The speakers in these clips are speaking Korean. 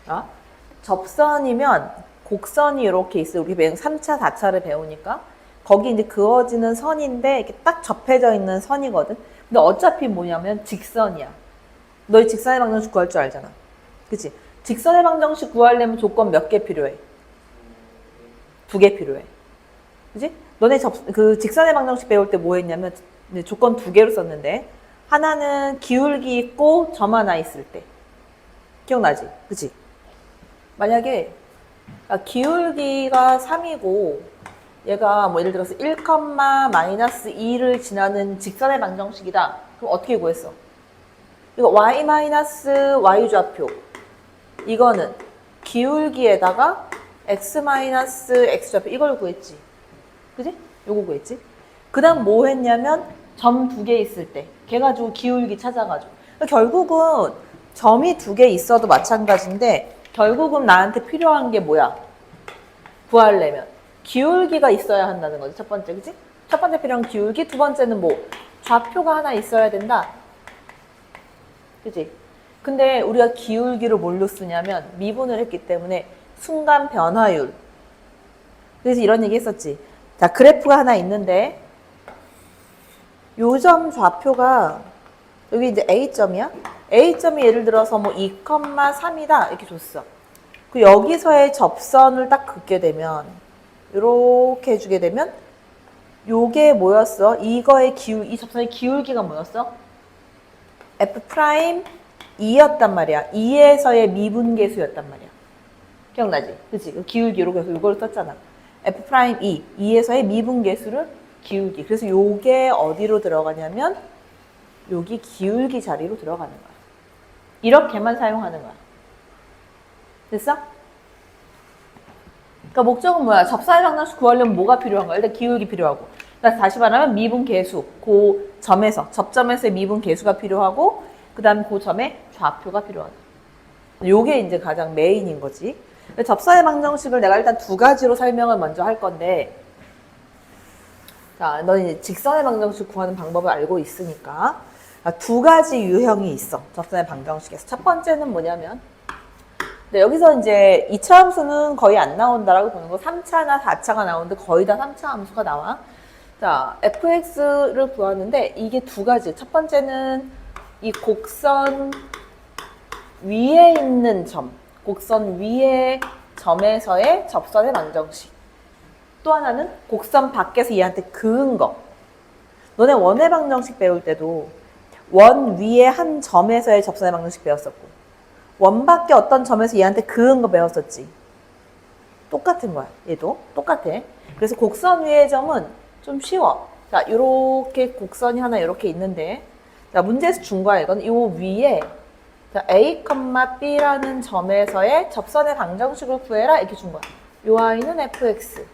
어? 접선이면 곡선이 이렇게 있어요. 우리 3차, 4차를 배우니까. 거기 이제 그어지는 선인데 이렇게 딱 접해져 있는 선이거든. 근데 어차피 뭐냐면 직선이야. 너희 직선의 방정식 구할 줄 알잖아. 그치? 직선의 방정식 구하려면 조건 몇 개 필요해? 2개 필요해. 그치? 너네 그 직선의 방정식 배울 때 뭐 했냐면 조건 2개로 썼는데 하나는 기울기 있고 점 하나 있을 때. 기억나지? 그치? 만약에 기울기가 3이고 얘가 뭐 예를 들어서 1, 마이너스 2를 지나는 직선의 방정식이다. 그럼 어떻게 구했어? 이거 y 마이너스 y 좌표. 이거는 기울기에다가 x 마이너스 x 좌표. 이걸 구했지. 그지? 요거 구했지. 그 다음 뭐 했냐면 점 2개 있을 때. 걔 가지고 기울기 찾아가지고. 그러니까 결국은 점이 2개 있어도 마찬가지인데 결국은 나한테 필요한 게 뭐야? 구하려면 기울기가 있어야 한다는 거지. 첫 번째, 그치? 첫 번째 필요한 기울기. 두 번째는 뭐? 좌표가 하나 있어야 된다. 그치? 근데 우리가 기울기를 뭘로 쓰냐면 미분을 했기 때문에 순간 변화율. 그래서 이런 얘기 했었지. 자, 그래프가 하나 있는데 요 점 좌표가 여기 이제 A점이야. A점이 예를 들어서 뭐 2,3이다 이렇게 줬어. 그 여기서의 접선을 딱 긋게 되면 이렇게 해주게 되면 요게 뭐였어? 이 접선의 기울기가 뭐였어? F'2였단 말이야. 2에서의 미분계수였단 말이야. 기억나지? 그치? 그 기울기로 그래서 이걸 썼잖아. F'2, 2에서의 미분계수를 기울기. 그래서 요게 어디로 들어가냐면 여기 기울기 자리로 들어가는 거야. 이렇게만 사용하는 거야. 됐어? 그러니까 목적은 뭐야? 접선의 방정식 구하려면 뭐가 필요한 거야? 일단 기울기 필요하고. 그러니까 다시 말하면 미분계수. 그 점에서, 접점에서의 미분계수가 필요하고 그 다음에 그 점에 좌표가 필요하다. 요게 이제 가장 메인인 거지. 접선의 방정식을 내가 일단 2가지로 설명을 먼저 할 건데 자, 너는 이제 직선의 방정식 구하는 방법을 알고 있으니까 2가지 유형이 있어. 접선의 방정식에서. 첫 번째는 뭐냐면 여기서 이제 2차 함수는 거의 안 나온다라고 보는 거 3차나 4차가 나오는데 거의 다 3차 함수가 나와. 자, fx를 구하는데 이게 2가지. 첫 번째는 이 곡선 위에 있는 점, 곡선 위의 점에서의 접선의 방정식. 또 하나는 곡선 밖에서 얘한테 그은 거. 너네 원의 방정식 배울 때도 원 위에 한 점에서의 접선의 방정식 배웠었고 원 밖에 어떤 점에서 얘한테 그은 거 배웠었지. 똑같은 거야. 얘도 똑같아. 그래서 곡선 위의 점은 좀 쉬워. 자, 요렇게 곡선이 하나 이렇게 있는데 자, 문제에서 준 거야. 이건 요 위에 자, A, B라는 점에서의 접선의 방정식을 구해라 이렇게 준 거야. 요 아이는 fx.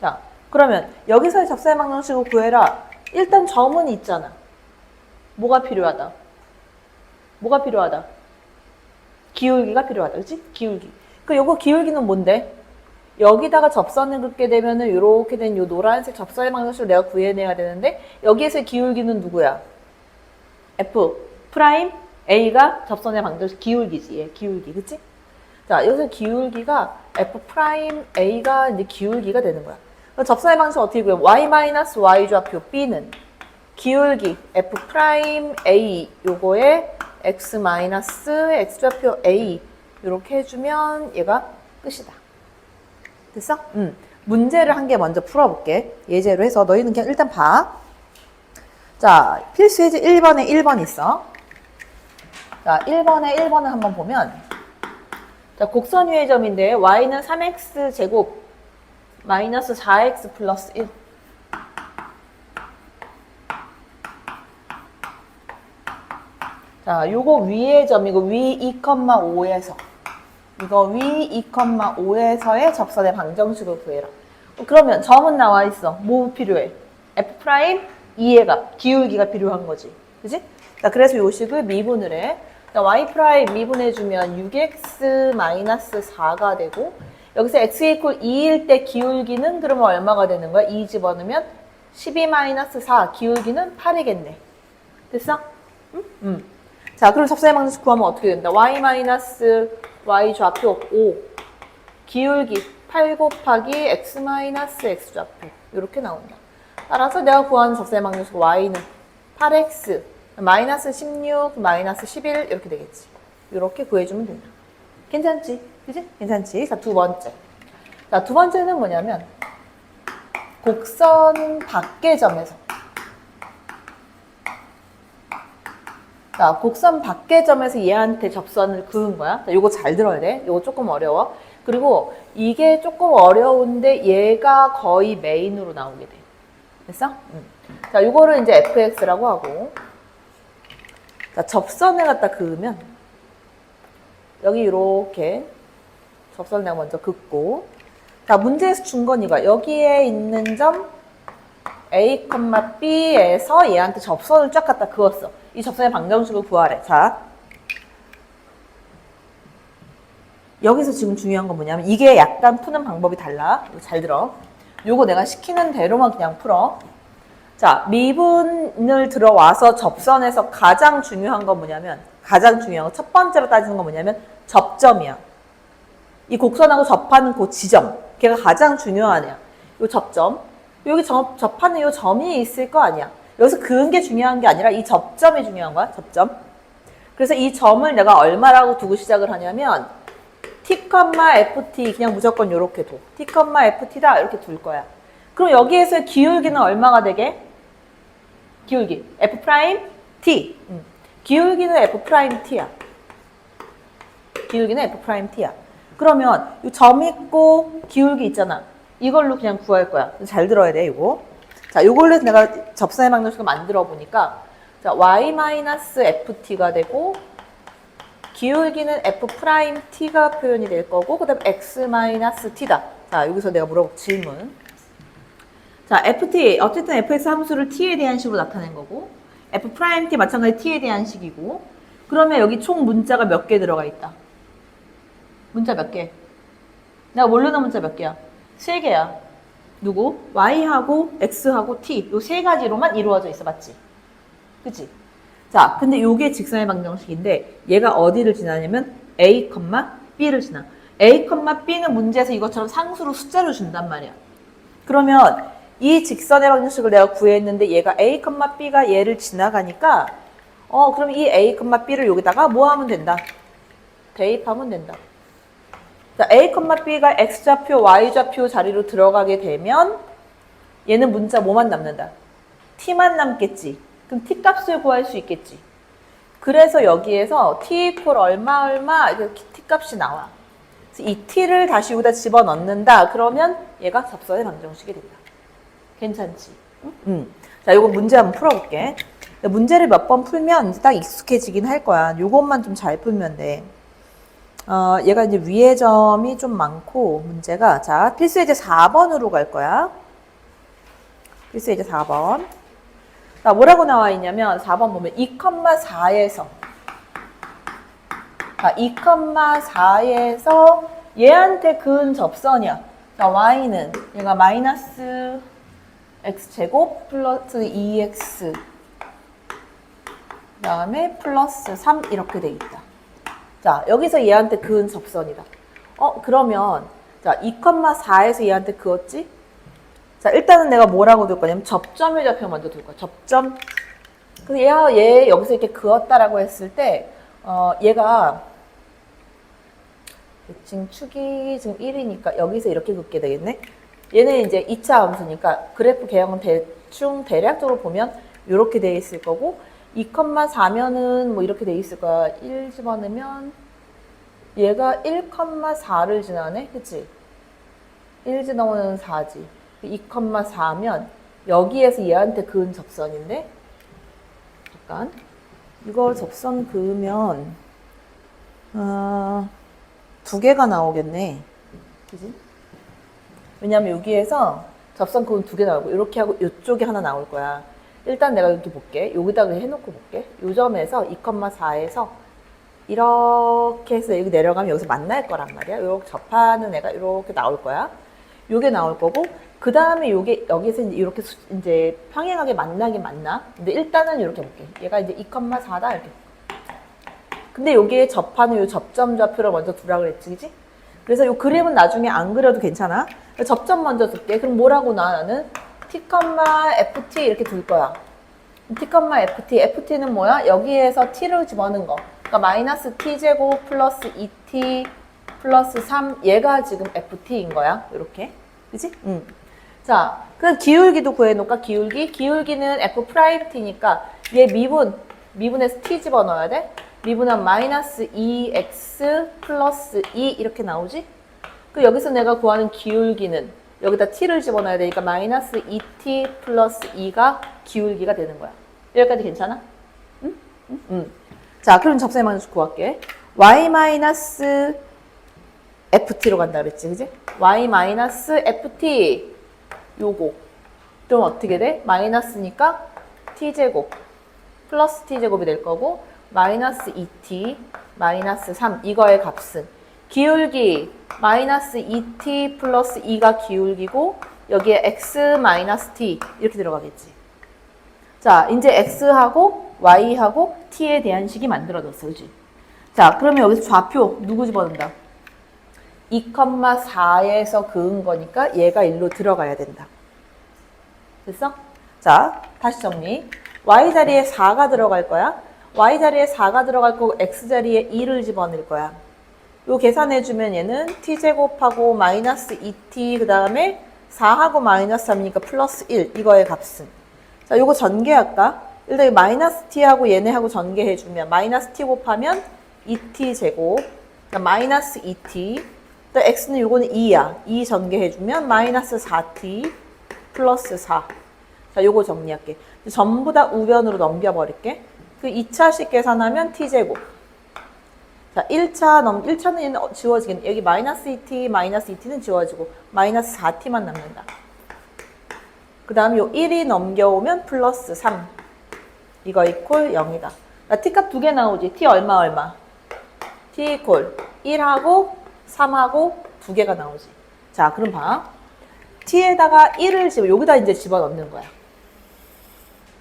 자, 그러면 여기서의 접선의 방정식을 구해라. 일단 점은 있잖아. 뭐가 필요하다? 뭐가 필요하다? 기울기가 필요하다. 그치? 기울기. 그 요거 기울기는 뭔데? 여기다가 접선을 긋게 되면은 요렇게 된 요 노란색 접선의 방정식을 내가 구해내야 되는데 여기에서의 기울기는 누구야? F 프라임 A가 접선의 방정식 기울기지. 얘 기울기. 그치? 자, 여기서 기울기가 F 프라임 A가 이제 기울기가 되는 거야. 그럼 접선의 방정식 어떻게 구해? Y 마이너스 Y 좌표 B는 기울기 F 프라임 A 요거에 X 마이너스 X 좌표 A 이렇게 해주면 얘가 끝이다. 됐어? 문제를 한 개 먼저 풀어볼게. 예제로 해서 너희는 그냥 일단 봐. 자, 필수 예제 1번에 1번 있어. 자, 1번에 1번을 한번 보면 자, 곡선 위의 점인데 y는 3x 제곱 마이너스 4x 플러스 1. 자, 요거 위의 점이고 위 2,5에서 이거 위 2,5에서의 접선의 방정식을 구해라. 그러면 점은 나와 있어. 뭐 필요해? f 프라임 2의 기울기가 필요한 거지. 그지? 자, 그래서 요 식을 미분을 해. 자, y 프라임 미분해주면 6x 마이너스 4가 되고 여기서 x 이퀄 2일 때 기울기는 그러면 얼마가 되는 거야? 2 집어넣으면 12 마이너스 4 기울기는 8이겠네. 됐어? 응? 자, 그럼 접선의 방정식 구하면 어떻게 된다? y 마이너스 y 좌표 5, 기울기 8 곱하기 x 마이너스 x 좌표 이렇게 나온다. 따라서 내가 구하는 접선의 방정식 y는 8x 마이너스 16 마이너스 11 이렇게 되겠지. 이렇게 구해주면 된다. 괜찮지? 그지? 괜찮지? 자, 두 번째. 자, 두 번째는 뭐냐면 곡선 밖의 점에서 자, 곡선 밖의 점에서 얘한테 접선을 그은 거야. 자, 요거 잘 들어야 돼. 요거 조금 어려워. 그리고 이게 조금 어려운데 얘가 거의 메인으로 나오게 돼. 됐어? 자, 요거를 이제 fx라고 하고 자, 접선을 갖다 그으면 여기 이렇게 접선을 내가 먼저 긋고 자, 문제에서 준 건 이거야. 여기에 있는 점 A, B에서 얘한테 접선을 쫙 갖다 그었어. 이 접선의 방정식을 구하래. 자, 여기서 지금 중요한 건 뭐냐면 이게 약간 푸는 방법이 달라. 이거 잘 들어. 요거 내가 시키는 대로만 그냥 풀어. 자, 미분을 들어와서 접선에서 가장 중요한 건 뭐냐면 가장 중요한 거 첫 번째로 따지는 건 뭐냐면 접점이야. 이 곡선하고 접하는 그 지점. 걔가 가장 중요한 애야. 요 접점. 여기 접하는 요 점이 있을 거 아니야. 여기서 그은 게 중요한 게 아니라 이 접점이 중요한 거야. 접점. 그래서 이 점을 내가 얼마라고 두고 시작을 하냐면 t, ft 그냥 무조건 요렇게 둬. t, ft다 이렇게 둘 거야. 그럼 여기에서의 기울기는 얼마가 되게? 기울기 f't. 기울기는 f''t야. 기울기는 f''t야. 그러면 이 점 있고 기울기 있잖아. 이걸로 그냥 구할 거야. 잘 들어야 돼, 이거. 자, 요걸로 내가 접선의 방정식을 만들어 보니까 자, y-ft가 되고 기울기는 f't가 표현이 될 거고 그다음에 x-t다. 자, 여기서 내가 물어볼 질문. 자, ft 어쨌든 fx 함수를 t에 대한 식으로 나타낸 거고 f't 마찬가지 t에 대한 식이고 그러면 여기 총 문자가 몇 개 들어가 있다. 문자 몇 개? 내가 모르는 문자 몇 개야? 3개야. 누구? y하고 x하고 t 요 세 가지로만 이루어져 있어. 맞지? 그치? 자, 근데 요게 직선의 방정식인데 얘가 어디를 지나냐면 a, b를 지나. a, b는 문제에서 이것처럼 상수로 숫자를 준단 말이야. 그러면 이 직선의 방정식을 내가 구했는데 얘가 a, b가 얘를 지나가니까 그럼 이 a, b를 여기다가 뭐 하면 된다? 대입하면 된다. 자, a, b가 x좌표, y좌표 자리로 들어가게 되면 얘는 문자 뭐만 남는다? t만 남겠지. 그럼 t 값을 구할 수 있겠지. 그래서 여기에서 t 이퀄 얼마 t 값이 나와. 그래서 이 t를 다시 여기다 집어넣는다. 그러면 얘가 접선의 방정식이 된다. 괜찮지? 자, 요거 문제 한번 풀어볼게. 문제를 몇 번 풀면 딱 익숙해지긴 할 거야. 요것만 좀 잘 풀면 돼. 얘가 이제 위의 점이 좀 많고, 문제가. 자, 필수예제 4번으로 갈 거야. 필수예제 4번. 자, 뭐라고 나와 있냐면, 4번 보면 2,4에서. 자, 2,4에서 얘한테 그은 접선이야. 자, y는 얘가 마이너스 x제곱 플러스 2x. 그 다음에 플러스 3 이렇게 돼 있다. 자, 여기서 얘한테 그은 접선이다. 그러면 자, 2,4에서 얘한테 그었지? 자, 일단은 내가 뭐라고 둘 거냐면 접점의 좌표 먼저 둘 거야. 접점. 그래서 얘 여기서 이렇게 그었다라고 했을 때 얘가 지금 축이 지금 1이니까 여기서 이렇게 긋게 되겠네. 얘는 이제 2차 함수니까 그래프 개형은 대충 대략적으로 보면 이렇게 돼 있을 거고 2,4면은 뭐 이렇게 돼 있을 거야. 1 집어넣으면 얘가 1,4를 지나네. 그치? 1 지나오는 4지. 2,4면 여기에서 얘한테 그은 접선인데 잠깐 이거 접선 그으면 2개가 나오겠네. 그치? 왜냐면 여기에서 접선 그은 2개 나오고 이렇게 하고 이쪽에 하나 나올 거야. 일단 내가 이렇게 볼게. 여기다가 해놓고 볼게. 요 점에서 2,4에서 이렇게 해서 여기 내려가면 여기서 만날 거란 말이야. 이렇게 접하는 애가 이렇게 나올 거야. 요게 나올 거고, 그 다음에 요게 여기서 이렇게 이제 평행하게 만나긴 만나. 근데 일단은 이렇게 볼게. 얘가 이제 2,4다 이렇게. 근데 여기에 접하는 요 접점 좌표를 먼저 두라 그랬지, 그지? 그래서 요 그림은 나중에 안 그려도 괜찮아. 접점 먼저 둘게. 그럼 뭐라고 나는 t, ft 이렇게 둘 거야. t, ft. ft는 뭐야? 여기에서 t를 집어넣은 거. 그러니까 마이너스 t제곱 플러스 2t 플러스 3. 얘가 지금 ft인 거야. 이렇게. 그지? 자, 그럼 기울기도 구해놓을까? 기울기는 f't니까 얘 미분에서 t 집어넣어야 돼. 미분은 마이너스 2x 플러스 2 이렇게 나오지? 그 여기서 내가 구하는 기울기는 여기다 t를 집어넣어야 되니까 마이너스 2t 플러스 2가 기울기가 되는 거야. 여기까지 괜찮아? 응? 자, 그럼 접선의 방정식 구할게. y 마이너스 ft로 간다 그랬지, 그지? y 마이너스 ft 요거 그럼 어떻게 돼? 마이너스니까 t제곱 플러스 t제곱이 될 거고 마이너스 2t 마이너스 3 이거의 값은 기울기 마이너스 2t 플러스 2가 기울기고 여기에 x 마이너스 t 이렇게 들어가겠지. 자, 이제 x하고 y하고 t에 대한 식이 만들어졌어, 그지? 자, 그러면 여기서 좌표 누구 집어넣는다? 2,4에서 그은 거니까 얘가 일로 들어가야 된다. 됐어? 자, 다시 정리. y 자리에 4가 들어갈 거야. y 자리에 4가 들어갈 거고 x 자리에 2를 집어넣을 거야. 요 계산해주면 얘는 t제곱하고 마이너스 2t 그 다음에 4하고 마이너스 3이니까 플러스 1 이거의 값은 자, 요거 전개할까? 일단 마이너스 t하고 얘네하고 전개해주면 마이너스 t 곱하면 2t 제곱 마이너스 2t 또 x는 요거는 2야. 2 전개해주면 마이너스 4t 플러스 4. 자, 요거 정리할게. 전부 다 우변으로 넘겨버릴게. 그 2차식 계산하면 t제곱. 자, 1차는 지워지겠네. 여기 마이너스 2t, 마이너스 2t는 지워지고 마이너스 4t만 남는다. 그 다음에 요 1이 넘겨오면 플러스 3. 이거 이퀄 0이다. 나 t값 두 개 나오지. t 얼마? t 이퀄 1하고 3하고 두 개가 나오지. 자, 그럼 봐. t에다가 1을 여기다 이제 집어넣는 거야.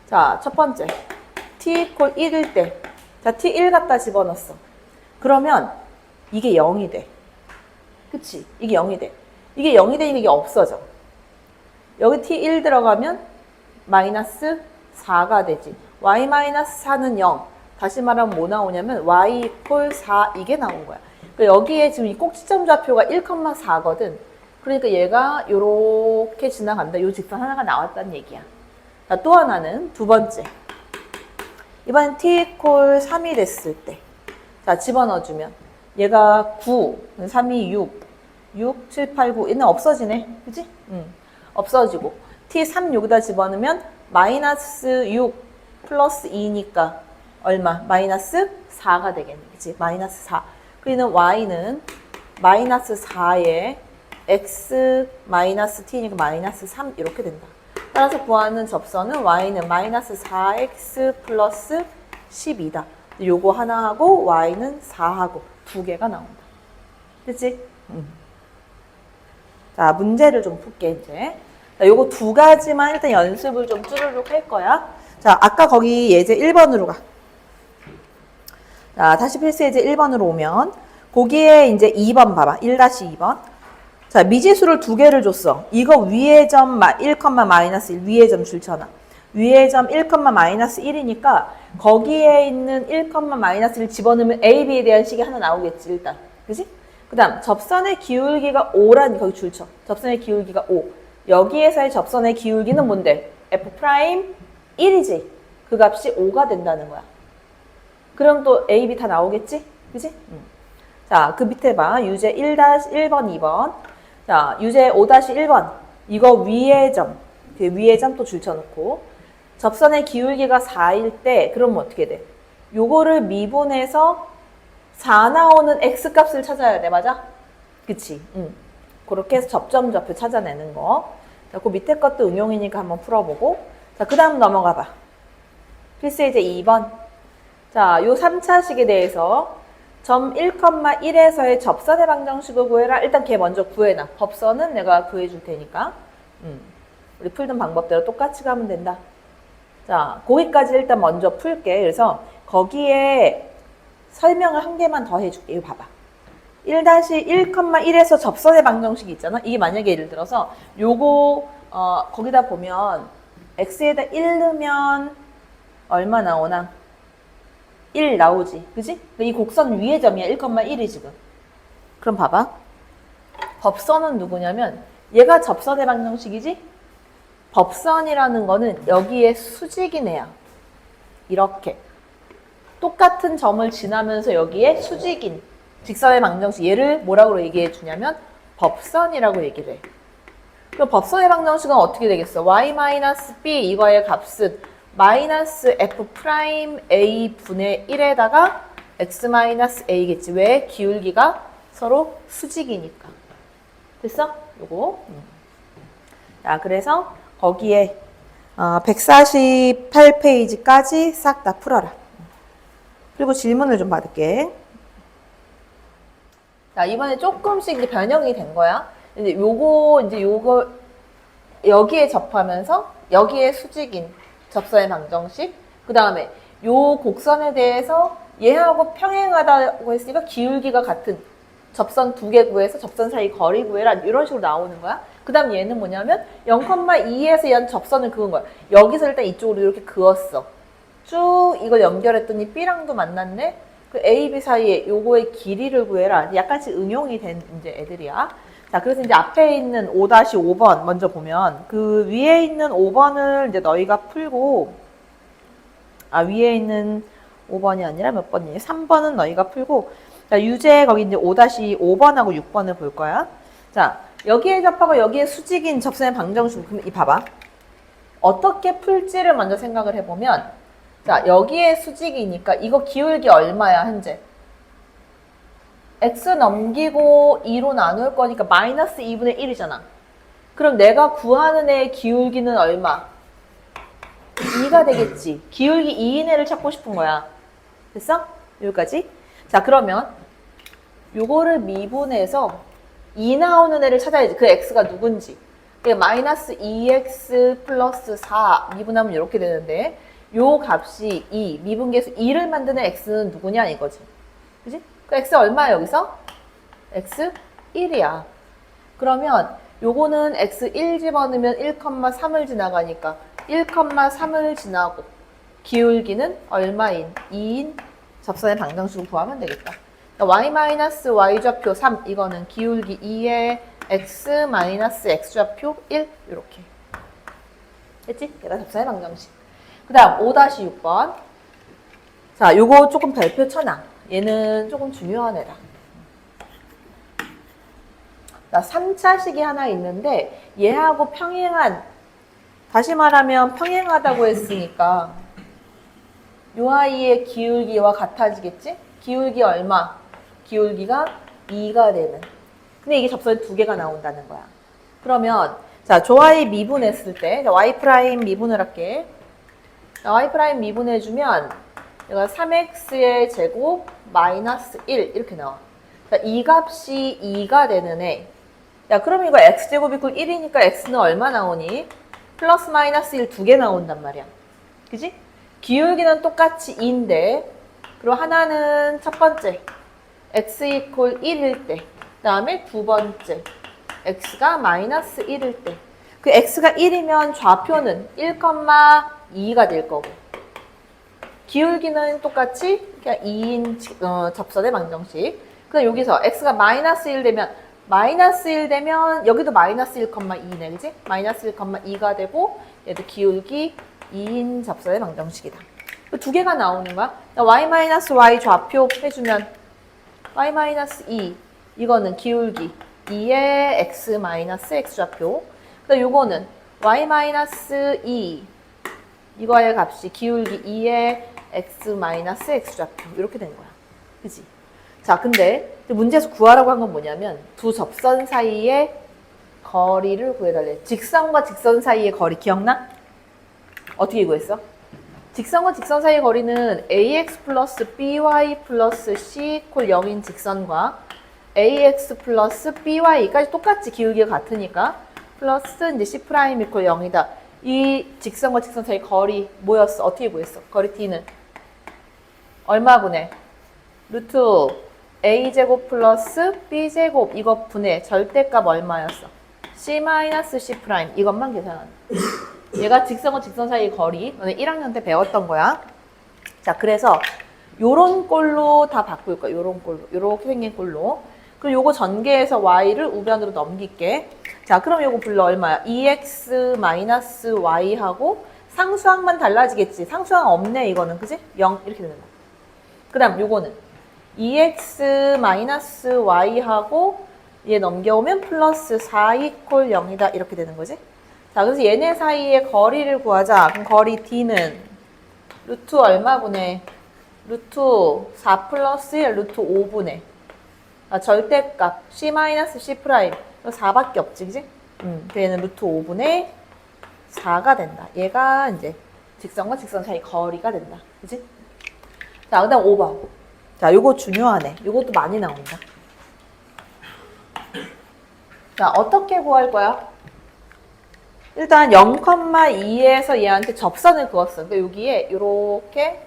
자, 첫 번째. t 이퀄 1일 때. 자, t 1 갖다 집어넣었어. 그러면 이게 0이 돼. 그치? 이게 0이 돼. 이게 0이 되니까 이게 없어져. 여기 t 1 들어가면 마이너스 4가 되지. y 마이너스 4는 0. 다시 말하면 뭐 나오냐면 y 이퀄 4 이게 나온 거야. 그러니까 여기에 지금 이 꼭지점 좌표가 1,4거든. 그러니까 얘가 요렇게 지나간다. 요 직선 하나가 나왔다는 얘기야. 자, 또 하나는 두 번째. 이번엔 t 이퀄 3이 됐을 때. 자, 집어넣어주면 얘가 9, 3이 6, 7, 8, 9 얘는 없어지네. 그치? 없어지고 t 3 여기다 집어넣으면 마이너스 6 플러스 2니까 얼마? 마이너스 4가 되겠네. 그치? 마이너스 4. 그리고 y는 마이너스 4에 x 마이너스 t니까 마이너스 3 이렇게 된다. 따라서 구하는 접선은 y는 마이너스 4x 플러스 12다. 요거 하나하고 y는 4하고 두 개가 나온다. 그치? 자, 문제를 좀 풀게 이제. 자, 요거 두 가지만 일단 연습을 좀 쭈르륵 할 거야. 자, 아까 거기 예제 1번으로 가. 자, 다시 필수 예제 1번으로 오면 거기에 이제 2번 봐봐. 1-2번. 자, 미지수를 두 개를 줬어. 이거 위의 점 1, 마이너스 1 위의 점 줄쳐놔. 위의 점 1, 마이너스 1이니까 거기에 있는 1, 마이너스 1 집어넣으면 A, B에 대한 식이 하나 나오겠지 일단. 그치? 그 다음 접선의 기울기가 5란 거기 줄쳐. 접선의 기울기가 5. 여기에서의 접선의 기울기는 뭔데? F'1이지. 그 값이 5가 된다는 거야. 그럼 또 A, B 다 나오겠지? 그치? 자, 그 밑에 봐. 유제 1-1번, 2번. 자, 유제 5-1번. 이거 위의 점. 위의 점 또 줄쳐놓고. 접선의 기울기가 4일 때, 그러면 어떻게 돼? 요거를 미분해서 4 나오는 x값을 찾아야 돼. 맞아? 그치? 그렇게 해서 접점 좌표 찾아내는 거. 자, 그 밑에 것도 응용이니까 한번 풀어보고. 자, 그 다음 넘어가 봐. 필수 이제 2번. 자, 요 3차식에 대해서 점 1,1에서의 접선의 방정식을 구해라. 일단 걔 먼저 구해놔. 법선은 내가 구해줄 테니까. 우리 풀던 방법대로 똑같이 가면 된다. 자, 거기까지 일단 먼저 풀게. 그래서 거기에 설명을 한 개만 더 해줄게. 이거 봐봐. 1-1,1에서 접선의 방정식이 있잖아. 이게 만약에 예를 들어서 요거 거기다 보면 x에다 1 넣으면 얼마 나오나? 1 나오지. 그지? 이 곡선 위의 점이야. 1,1이 지금. 그럼 봐봐. 법선은 누구냐면 얘가 접선의 방정식이지? 법선이라는 거는 여기에 수직인 애야. 이렇게. 똑같은 점을 지나면서 여기에 수직인 직선의 방정식. 얘를 뭐라고 얘기해 주냐면 법선이라고 얘기를 해. 그럼 법선의 방정식은 어떻게 되겠어? y-b 이거의 값은 마이너스 f 프라임 a 분의 1에다가 x-a겠지. 왜? 기울기가 서로 수직이니까. 됐어? 요거. 자, 그래서 거기에 148페이지까지 싹 다 풀어라. 그리고 질문을 좀 받을게. 자, 이번에 조금씩 이제 변형이 된 거야. 이제 요거 여기에 접하면서 여기에 수직인 접선의 방정식. 그 다음에 요 곡선에 대해서 얘하고 평행하다고 했으니까 기울기가 같은 접선 두 개 구해서 접선 사이 거리 구해라. 이런 식으로 나오는 거야. 그 다음 얘는 뭐냐면 0,2에서 얘한 접선을 그은 거야. 여기서 일단 이쪽으로 이렇게 그었어. 쭉 이걸 연결했더니 B랑도 만났네. 그 A, B 사이에 요거의 길이를 구해라. 약간씩 응용이 된 이제 애들이야. 자, 그래서 이제 앞에 있는 5-5번 먼저 보면 그 위에 있는 5번을 이제 너희가 풀고 위에 있는 5번이 아니라 몇 번이니? 3번은 너희가 풀고 자, 유제 거기 이제 5-5번하고 6번을 볼 거야. 자, 여기에 접하고 여기에 수직인 접선의 방정식. 그럼 이 봐봐. 어떻게 풀지를 먼저 생각을 해보면 자, 여기에 수직이니까 이거 기울기 얼마야, 현재? x 넘기고 2로 나눌 거니까 마이너스 2분의 1이잖아. 그럼 내가 구하는 애의 기울기는 얼마? 2가 되겠지. 기울기 2인 애를 찾고 싶은 거야. 됐어? 여기까지? 자, 그러면 요거를 미분해서 2 나오는 애를 찾아야지. 그 x가 누군지. 그러니까 마이너스 2x 플러스 4 미분하면 이렇게 되는데 요 값이 2, 미분계수 2를 만드는 x는 누구냐 이거지. 그지? 그 x 얼마야 여기서? x 1이야. 그러면 요거는 x 1 집어넣으면 1,3을 지나가니까 1,3을 지나고 기울기는 얼마인? 2인 접선의 방정식을 구하면 되겠다. y-y 좌표 3 이거는 기울기 2의 x-x 좌표 1 이렇게. 됐지? 얘가 접선의 방정식. 그 다음 5-6번. 자, 요거 조금 별표 쳐놔. 얘는 조금 중요한 애다. 자, 3차식이 하나 있는데 얘하고 평행한, 다시 말하면 평행하다고 했으니까 요 아이의 기울기와 같아지겠지? 기울기 얼마? 기울기가 2가 되는. 근데 이게 접선이 두 개가 나온다는 거야. 그러면 자, 조 아이 미분했을 때 자, y' 미분을 할게. y' 미분해주면 얘가 3x의 제곱 마이너스 1 이렇게 나와. 자, 이 값이 2가 되는 애. 야, 그럼 이거 x제곱 이퀄 1이니까 x는 얼마 나오니? 플러스 마이너스 1 두 개 나온단 말이야. 그지? 기울기는 똑같이 2인데 그리고 하나는 첫 번째 x 이퀄 1일 때 그 다음에 두 번째 x가 마이너스 1일 때 그 x가 1이면 좌표는 1,2가 될 거고 기울기는 똑같이 그냥 2인 접선의 방정식. 그럼 여기서 x가 마이너스 1 되면 여기도 마이너스 1,2네, 그지? 마이너스 1,2가 되고 얘도 기울기 2인 접선의 방정식이다. 두 개가 나오는 거야. y-y 좌표 해주면 y-2 이거는 기울기 2의 x-x 좌표. 그다음 요거는 y-2 이거의 값이 기울기 2의 x-x 좌표 이렇게 된 거야. 그치? 자, 근데 문제에서 구하라고 한 건 뭐냐면 두 접선 사이의 거리를 구해달래. 직선과 직선 사이의 거리 기억나? 어떻게 구했어? 직선과 직선 사이의 거리는 ax 플러스 by 플러스 c 이퀄 0인 직선과 ax 플러스 by까지 똑같이 기울기가 같으니까 플러스 이제 c 프라임 이퀄 0이다. 이 직선과 직선 사이 거리 뭐였어? 어떻게 구했어? 거리 t는 얼마 분의 루트 a제곱 플러스 b제곱 이거 분의 절대값 얼마였어? c-c 프라임 이것만 계산하는 얘가 직선과 직선 사이의 거리 너네 1학년 때 배웠던 거야. 자 그래서 요런 꼴로 다 바꿀 거야. 요런 꼴로 요렇게 생긴 꼴로. 그리고 요거 전개해서 y를 우변으로 넘길게. 자 그럼 요거 불러 얼마야? 2x-y하고 상수항만 달라지겠지. 상수항 없네 이거는 그지? 0 이렇게 되는 거야. 그 다음 요거는 2x-y하고 얘 넘겨오면 플러스 4 이퀄 0이다 이렇게 되는 거지. 자 그래서 얘네 사이의 거리를 구하자. 그럼 거리 d는 루트 얼마분의 루트 4 플러스 1 루트 5분의 절대값 c-c 프라임 4밖에 없지 그지? 얘는 루트 5분의 4가 된다. 얘가 이제 직선과 직선 사이 거리가 된다. 그지? 자, 그 다음 5번. 자, 요거 중요하네. 요것도 많이 나온다. 자, 어떻게 구할 거야? 일단 0,2에서 얘한테 접선을 그었어. 그러니까 여기에 요렇게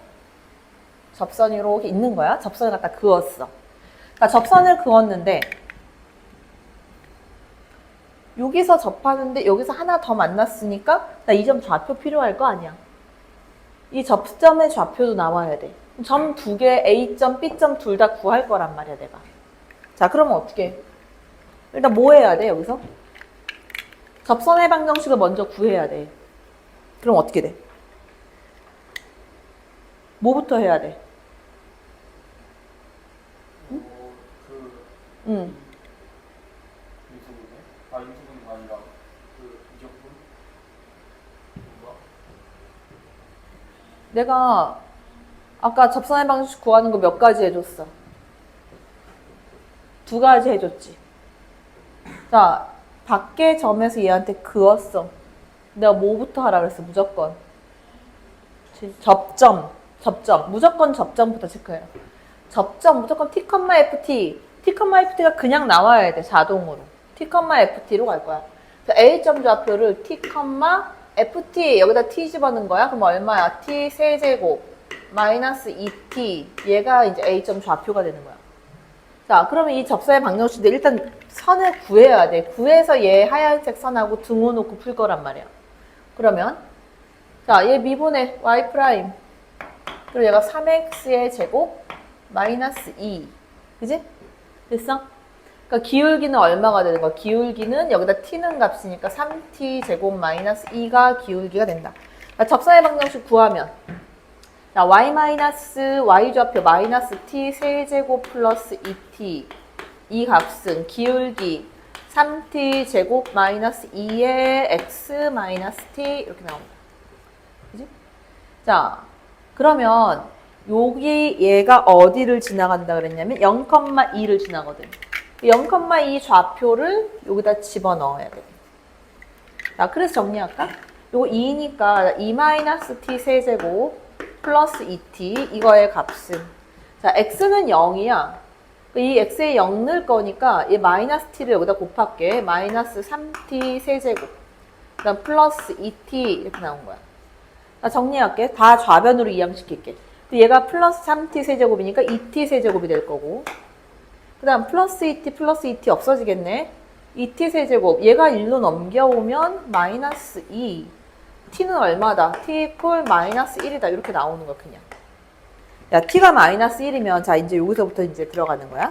접선이 요렇게 있는 거야. 접선을 갖다 그었어. 그러니까 접선을 그었는데 여기서 접하는데 여기서 하나 더 만났으니까 나 이 점 좌표 필요할 거 아니야. 이 접점의 좌표도 나와야 돼. 점 두 개 A점, B점 둘 다 구할 거란 말이야 내가. 자 그러면 어떻게 해? 일단 뭐 해야 돼 여기서? 접선의 방정식을 먼저 구해야 돼. 그럼 어떻게 돼? 뭐부터 해야 돼? 응? 응. 인수분이 아니라 그 이적분? 뭔가? 내가 아까 접선의 방정식 구하는 거 몇 가지 해줬어? 2가지 해줬지. 자, 밖에 점에서 얘한테 그었어. 내가 뭐부터 하라 그랬어? 무조건. 접점. 무조건 접점부터 체크해요. 접점, 무조건 T, FT. T, FT가 그냥 나와야 돼, 자동으로. T, FT로 갈 거야. A점 좌표를 T, FT 여기다 T 집어넣은 거야? 그럼 얼마야? T 세제곱 마이너스 2T 얘가 이제 A점 좌표가 되는 거야. 자, 그러면 이 접선의 방정식인데 일단 선을 구해야 돼. 구해서 얘 하얀색 선하고 등호 놓고 풀 거란 말이야. 그러면 자, 얘 미분의 y 프라임. 그리고 얘가 3x의 제곱 마이너스 2. 그지? 됐어? 그러니까 기울기는 얼마가 되는 거야? 기울기는 여기다 t는 값이니까 3t 제곱 마이너스 2가 기울기가 된다. 그러니까 접선의 방정식 구하면 자, y 좌표 마이너스 t 세제곱 플러스 2t 이 값은 기울기 3t 제곱 마이너스 2의 x 마이너스 t 이렇게 나옵니다. 그지? 자, 그러면 여기 얘가 어디를 지나간다 그랬냐면 0,2를 지나거든. 0,2 좌표를 여기다 집어넣어야 돼. 자, 그래서 정리할까? 요거 2니까 2-t 세제곱 플러스 2t 이거의 값은 자, x는 0이야. 이 x에 0 넣을 거니까 이 마이너스 t를 여기다 곱할게. 마이너스 3t 세제곱 그 다음 플러스 2t 이렇게 나온 거야. 자, 정리할게. 다 좌변으로 이항시킬게. 얘가 플러스 3t 세제곱이니까 2t 세제곱이 될 거고 그 다음 플러스 2t 없어지겠네. 2t 세제곱 얘가 1로 넘겨오면 마이너스 2 t는 얼마다? t 이퀄 마이너스 1이다 이렇게 나오는 거 그냥. 야 t가 마이너스 1이면 자 이제 여기서부터 이제 들어가는 거야.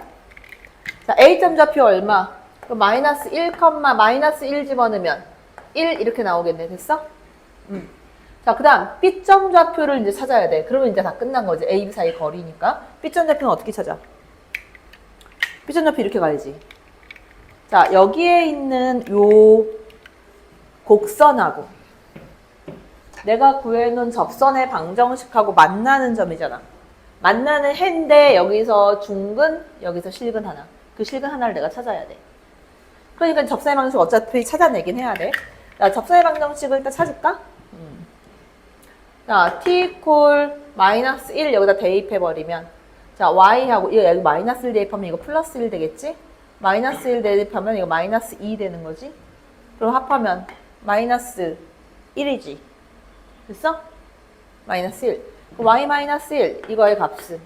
자 a점 좌표 얼마? 그럼 마이너스 1, 마이너스 1 집어넣으면 1 이렇게 나오겠네. 됐어? 자, 그 다음 B점 좌표를 이제 찾아야 돼. 그러면 이제 다 끝난 거지. A, B 사이 거리니까. B점 좌표는 어떻게 찾아? B점 좌표 이렇게 가야지. 자, 여기에 있는 요 곡선하고 내가 구해놓은 접선의 방정식하고 만나는 점이잖아. 만나는 해인데 여기서 중근, 여기서 실근 하나. 그 실근 하나를 내가 찾아야 돼. 그러니까 접선의 방정식 어차피 찾아내긴 해야 돼. 자, 접선의 방정식을 일단 찾을까? 자, t 이퀄 마이너스 1 여기다 대입해버리면 자, y하고 이거 여기 마이너스 1 대입하면 이거 플러스 1 되겠지? 마이너스 1 대입하면 이거 마이너스 2 되는 거지? 그럼 합하면 마이너스 1이지. 됐어? 마이너스 1. y 마이너스 1 이거의 값은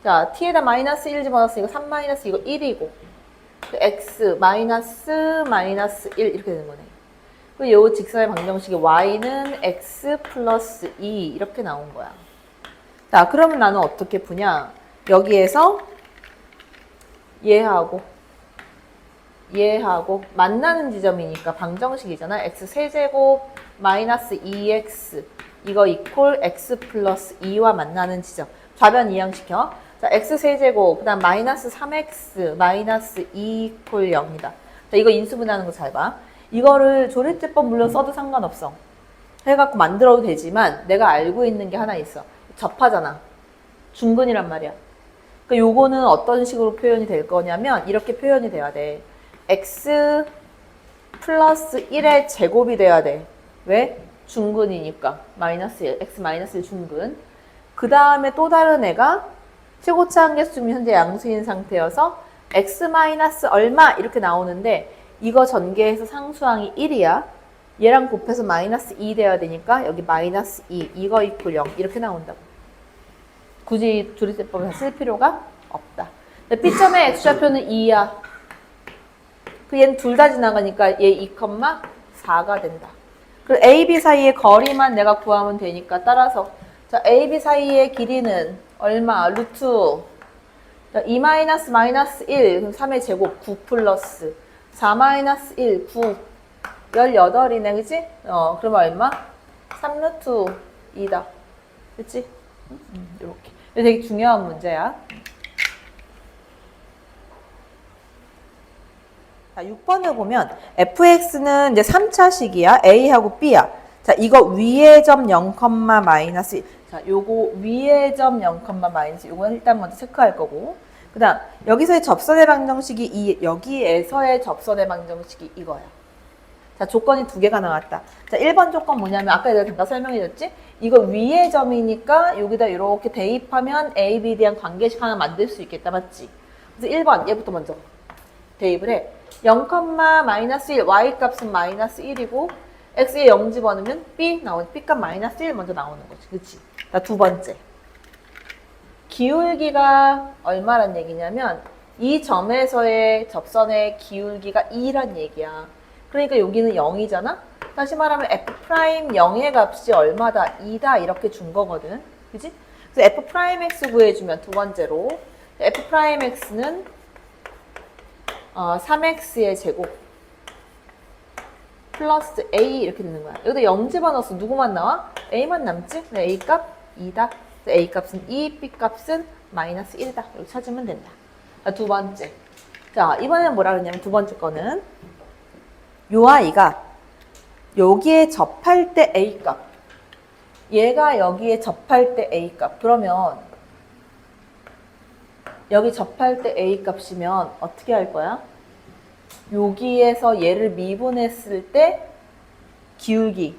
자, t에다 마이너스 1 집어넣었으니까 3 마이너스 이거 1이고 x 마이너스 1 이렇게 되는 거네. 그리고 요 직선의 방정식이 y는 x 플러스 2 이렇게 나온 거야. 자, 그러면 나는 어떻게 푸냐? 여기에서 얘하고 만나는 지점이니까 방정식이잖아. x 세제곱 마이너스 2x 이거 이퀄 x 플러스 2와 만나는 지점. 좌변 이항시켜. 자, x 세제곱 그다음 마이너스 3x 마이너스 2 이퀄 0이다. 자, 이거 인수분해하는 거 잘 봐. 이거를 조립제법 물론 써도 상관없어. 해갖고 만들어도 되지만 내가 알고 있는 게 하나 있어. 접하잖아. 중근이란 말이야. 그러니까 요거는 어떤 식으로 표현이 될 거냐면 이렇게 표현이 돼야 돼. x 플러스 1의 제곱이 돼야 돼. 왜? 중근이니까. 마이너스 1, x 마이너스 1 중근. 그 다음에 또 다른 애가 최고차 한계수 중에 현재 양수인 상태여서 x 마이너스 얼마 이렇게 나오는데 이거 전개해서 상수항이 1이야. 얘랑 곱해서 마이너스 2 돼야 되니까 여기 마이너스 2 이거 이퀄 0 이렇게 나온다고. 굳이 조립제법을 쓸 필요가 없다. B점의 x좌표는 2야. 그 얘는 둘 다 지나가니까 얘 2,4가 된다. 그리고 A, B 사이의 거리만 내가 구하면 되니까 따라서 자, A, B 사이의 길이는 얼마? 루트 2 마이너스 마이너스 1 그럼 3의 제곱 9 플러스 4 마이너스 1 9 18이네 그치? 그러면 얼마? 3 루트 2다. 그치? 이렇게. 이거 되게 중요한 문제야. 자, 6번을 보면 fx는 이제 3차식이야. a하고 b야. 자, 이거 위의 점 0, 마이너스 1. 자, 요거 위의 점 0, 마이너스 1. 요건 일단 먼저 체크할 거고. 그 다음, 여기서의 접선의 방정식이 여기에서의 접선의 방정식이 이거야. 자, 조건이 두 개가 나왔다. 자, 1번 조건 뭐냐면, 아까 내가 잠깐 설명해줬지? 이거 위의 점이니까 여기다 이렇게 대입하면 A, B에 대한 관계식 하나 만들 수 있겠다. 맞지? 그래서 1번, 얘부터 먼저 대입을 해. 0, 마이너스 1, y 값은 마이너스 1이고, x에 0 집어넣으면 b 나오지. b 값 마이너스 1 먼저 나오는 거지. 그치? 자, 두 번째. 기울기가 얼마란 얘기냐면, 이 점에서의 접선의 기울기가 2란 얘기야. 그러니까 여기는 0이잖아? 다시 말하면 f'0의 값이 얼마다? 2다 이렇게 준 거거든. 그지? 그래서 f'x 구해주면 두 번째로 f'x는 3x의 제곱 플러스 a 이렇게 되는 거야. 여기다 0 집어넣어서 누구만 나와? a만 남지? 네, a 값 2다. a 값은 2, b 값은 마이너스 1이다. 이렇게 찾으면 된다. 자, 두 번째. 자, 이번에는 뭐라 그러냐면 두 번째 거는 요 아이가 여기에 접할 때 A 값 얘가 여기에 접할 때 A 값 그러면 여기 접할 때 A 값이면 어떻게 할 거야? 여기에서 얘를 미분했을 때 기울기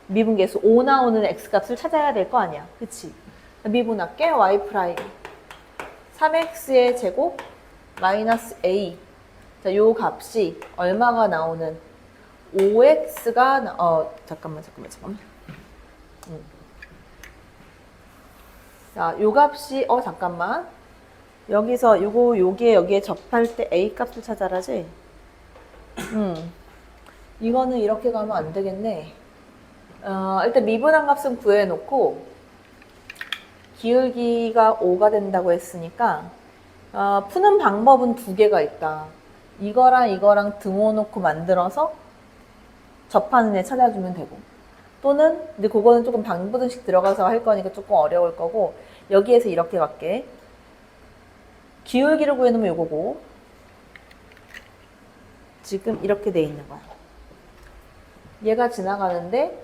미분계수 5 나오는 X 값을 찾아야 될 거 아니야. 그치? 미분할게 Y 프라임 3X의 제곱 마이너스 A 자, 요 값이 얼마가 나오는 5x가 잠깐만. 자, 요 값이 잠깐만. 여기서 여기에 접할 때 a 값을 찾아라지. 이거는 이렇게 가면 안 되겠네. 일단 미분한 값은 구해 놓고 기울기가 5가 된다고 했으니까 푸는 방법은 두 개가 있다. 이거랑 등호 놓고 만들어서 접하는 애 찾아주면 되고 또는 근데 그거는 조금 방부등식 들어가서 할 거니까 조금 어려울 거고 여기에서 이렇게 갈게. 기울기를 구해놓으면 요거고 지금 이렇게 돼 있는 거야. 얘가 지나가는데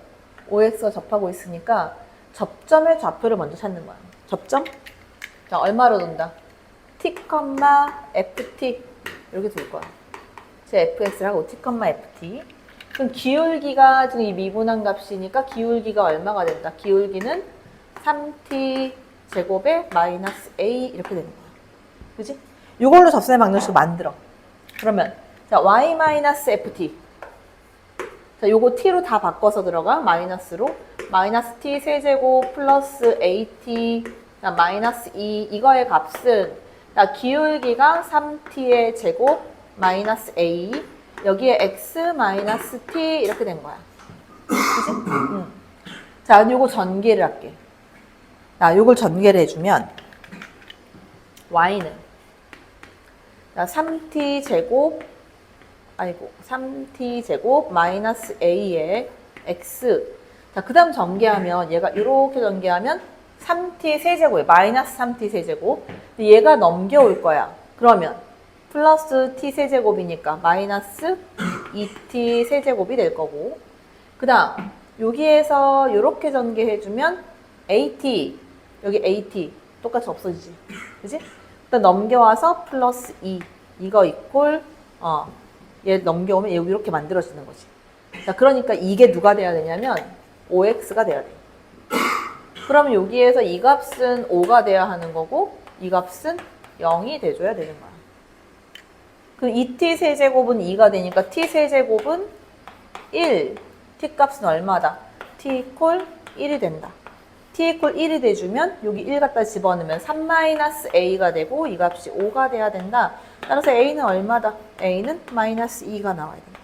OX가 접하고 있으니까 접점의 좌표를 먼저 찾는 거야. 접점? 자, 얼마로 논다? t, ft 이렇게 될 거야. 제 fx를 하고 t, ft 그럼 기울기가 지금 이 미분한 값이니까 기울기가 얼마가 된다? 기울기는 3t 제곱에 마이너스 a 이렇게 되는 거야. 그지? 이걸로 접선의 방정식을 만들어. 그러면 자 y 마이너스 ft 자 요거 t로 다 바꿔서 들어가 마이너스로 마이너스 t 세제곱 플러스 at 자, 마이너스 2 이거의 값은 자, 기울기가 3t의 제곱 마이너스 a 여기에 x 마이너스 t 이렇게 된 거야. 그치? 자, 요거 전개를 할게. 자, 요걸 전개를 해주면 y는 자, 3t 제곱 3t 제곱 마이너스 a의 x 자, 그 다음 전개하면 얘가 이렇게 전개하면 3t 세제곱 마이너스 3t 세제곱 얘가 넘겨올 거야. 그러면 플러스 t 세제곱이니까 마이너스 2t 세제곱이 될 거고 그 다음 여기에서 이렇게 전개해주면 at 여기 at 똑같이 없어지지 그치? 일단 넘겨와서 플러스 2 이거 이꼴 얘 넘겨오면 여기 이렇게 만들어지는 거지. 자, 그러니까 이게 누가 돼야 되냐면 5x가 돼야 돼. 그러면 여기에서 이 값은 5가 돼야 하는 거고 이 값은 0이 돼줘야 되는 거야. 그럼 2t 세제곱은 2가 되니까 t 세제곱은 1. t 값은 얼마다? t 이퀄 1이 된다. t 이퀄 1이 돼주면 여기 1 갖다 집어넣으면 3-a가 되고 이 값이 5가 돼야 된다. 따라서 a는 얼마다? a는 마이너스 2가 나와야 된다.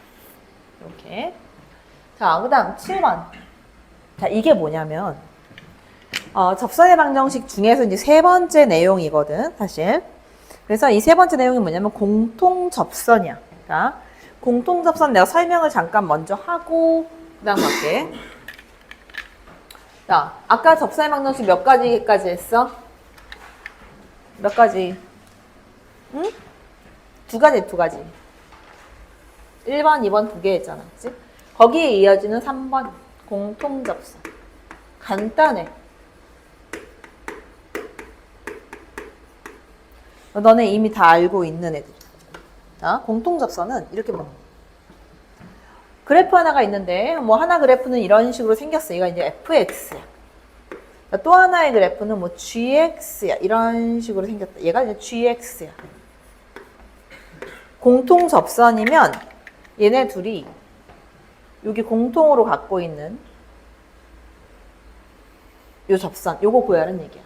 이렇게. 자, 그 다음 7번. 자, 이게 뭐냐면 접선의 방정식 중에서 이제 세 번째 내용이거든, 사실. 그래서 이 세 번째 내용이 뭐냐면 공통 접선이야. 자, 공통 접선 내가 설명을 잠깐 먼저 하고 그다음 갈게. 자, 아까 접선의 방정식 몇 가지까지 했어? 몇 가지? 응? 두 가지. 1번, 2번 두 개 했잖아. 그치? 거기에 이어지는 3번 공통 접선. 간단해. 너네 이미 다 알고 있는 애들. 자, 공통 접선은 이렇게 보면 그래프 하나가 있는데 뭐 하나 그래프는 이런 식으로 생겼어. 이거 이제 fx야. 또 하나의 그래프는 뭐 gx야. 이런 식으로 생겼다. 얘가 이제 gx야. 공통 접선이면 얘네 둘이 여기 공통으로 갖고 있는 요 접선, 요거 구하라는 얘기야.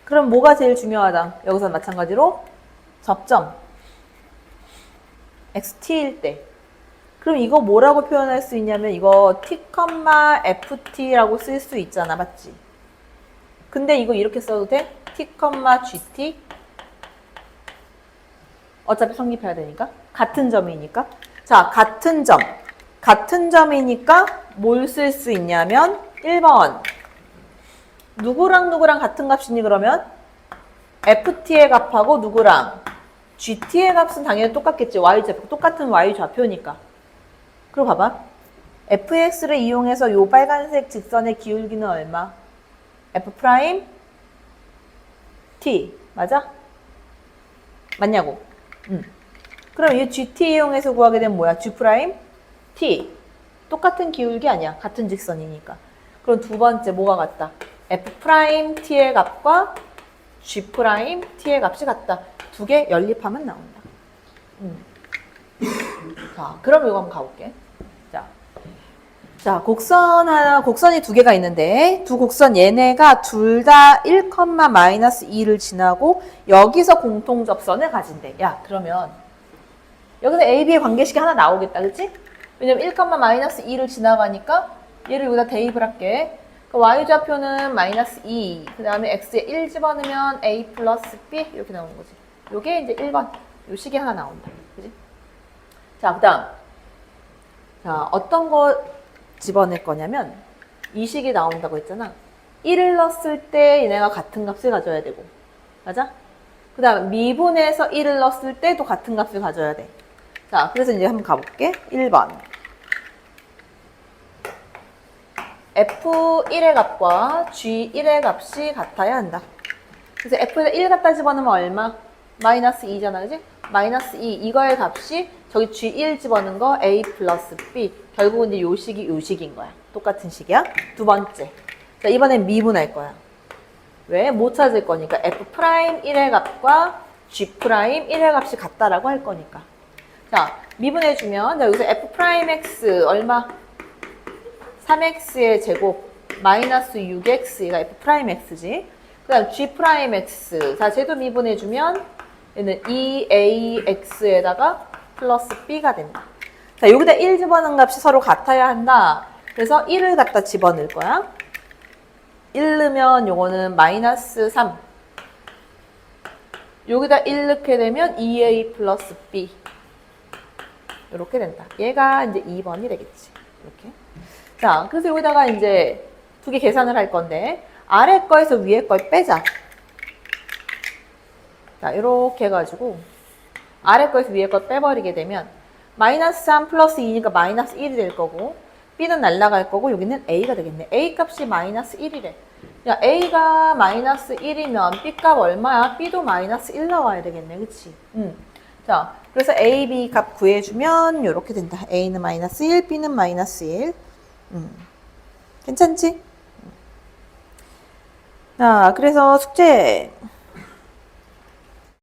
그럼 뭐가 제일 중요하다? 여기서 마찬가지로 접점 xt일 때 그럼 이거 뭐라고 표현할 수 있냐면 이거 t, ft라고 쓸 수 있잖아. 맞지? 근데 이거 이렇게 써도 돼? t, gt 어차피 성립해야 되니까 같은 점이니까 자, 같은 점이니까 뭘 쓸 수 있냐면 1번 누구랑 같은 값이니 그러면 ft의 값하고 누구랑 gt의 값은 당연히 똑같겠지. y좌표 똑같은 y좌표니까. 그리고 봐봐. fx를 이용해서 요 빨간색 직선의 기울기는 얼마? f 프라임 t 맞아? 맞냐고? 그럼 이 gt 이용해서 구하게 되면 뭐야? g 프라임 t 똑같은 기울기 아니야? 같은 직선이니까. 그럼 두 번째 뭐가 같다? f 프라임 t의 값과 g 프라임 t의 값이 같다. 두 개 연립하면 나온다. 자, 그럼 이거 한번 가볼게. 자, 곡선이 두 개가 있는데 두 곡선 얘네가 둘 다 1,-2를 지나고 여기서 공통 접선을 가진대. 야, 그러면 여기서 A, B의 관계식이 하나 나오겠다. 그치? 왜냐면 1,-2를 지나가니까 얘를 여기다 대입을 할게. 그 y좌표는 마이너스 2, 그 다음에 x에 1 집어넣으면 a 플러스 b 이렇게 나오는 거지. 요게 이제 1번. 요 식이 하나 나온다. 그치? 자, 그 다음. 자, 어떤 거 집어낼 거냐면 이 식이 나온다고 했잖아. 1을 넣었을 때 얘네가 같은 값을 가져야 되고. 맞아? 그 다음 미분해서 1을 넣었을 때도 같은 값을 가져야 돼. 자, 그래서 이제 한번 가볼게. 1번. F1의 값과 G1의 값이 같아야 한다. 그래서 F에다 1 갖다 집어넣으면 얼마? 마이너스 2잖아, 그지? 마이너스 2, 이거의 값이 저기 G1 집어넣은 거 A 플러스 B. 결국은 이제 요 식인 거야. 똑같은 식이야. 두 번째. 자, 이번엔 미분할 거야. 왜? 못 찾을 거니까. F'1의 값과 G'1의 값이 같다라고 할 거니까. 자, 미분해주면, 자, 여기서 F'X 얼마? 3x의 제곱 마이너스 6x가 F'X지. 그 다음 G'X. 자, 쟤도 미분해주면 얘는 2AX에다가 플러스 B가 된다. 자, 여기다 1 집어넣은 값이 서로 같아야 한다. 그래서 1을 갖다 집어넣을 거야. 1 넣으면 요거는 마이너스 3. 여기다 1 넣게 되면 2A 플러스 B. 이렇게 된다. 얘가 이제 2번이 되겠지. 이렇게. 자, 그래서 여기다가 이제 두 개 계산을 할 건데, 아래 거에서 위에 걸 빼자. 자, 이렇게 해가지고, 아래 거에서 위에 걸 빼버리게 되면, 마이너스 3 플러스 2니까 마이너스 1이 될 거고, B는 날라갈 거고, 여기는 A가 되겠네. A 값이 마이너스 1이래. 야, A가 마이너스 1이면 B 값 얼마야? B도 마이너스 1 나와야 되겠네. 그치? 자, 그래서 A, B 값 구해주면 이렇게 된다. A는 마이너스 1, B는 마이너스 1. 괜찮지? 자, 그래서 숙제.